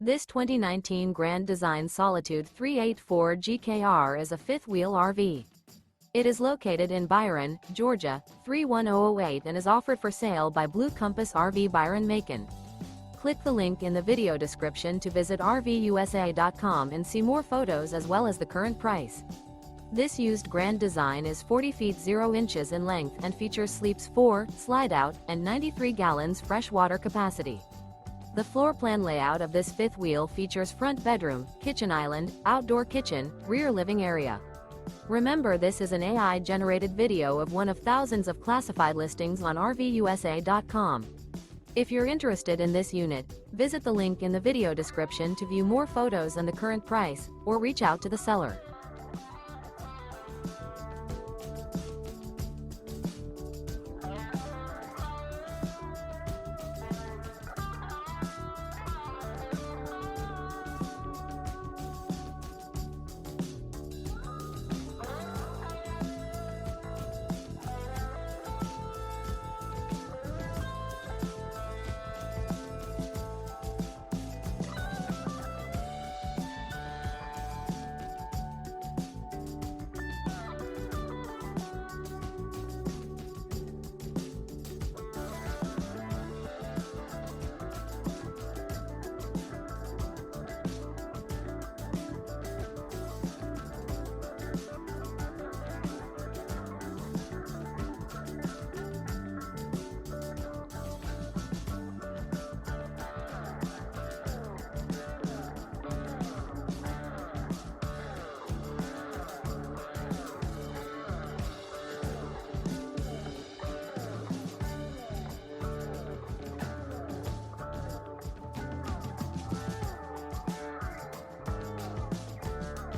This 2019 Grand Design Solitude 384 GKR is a fifth-wheel RV. It is located in Byron, Georgia, 31008 and is offered for sale by Blue Compass RV Byron-Macon. Click the link in the video description to visit RVUSA.com and see more photos as well as the current price. This used Grand Design is 40 feet 0 inches in length and features sleeps 4, slide-out, and 93 gallons fresh water capacity. The floor plan layout of this fifth wheel features front bedroom, kitchen island, outdoor kitchen, rear living area. Remember, this is an AI-generated video of one of thousands of classified listings on RVUSA.com. If you're interested in this unit, visit the link in the video description to view more photos and the current price, or reach out to the seller.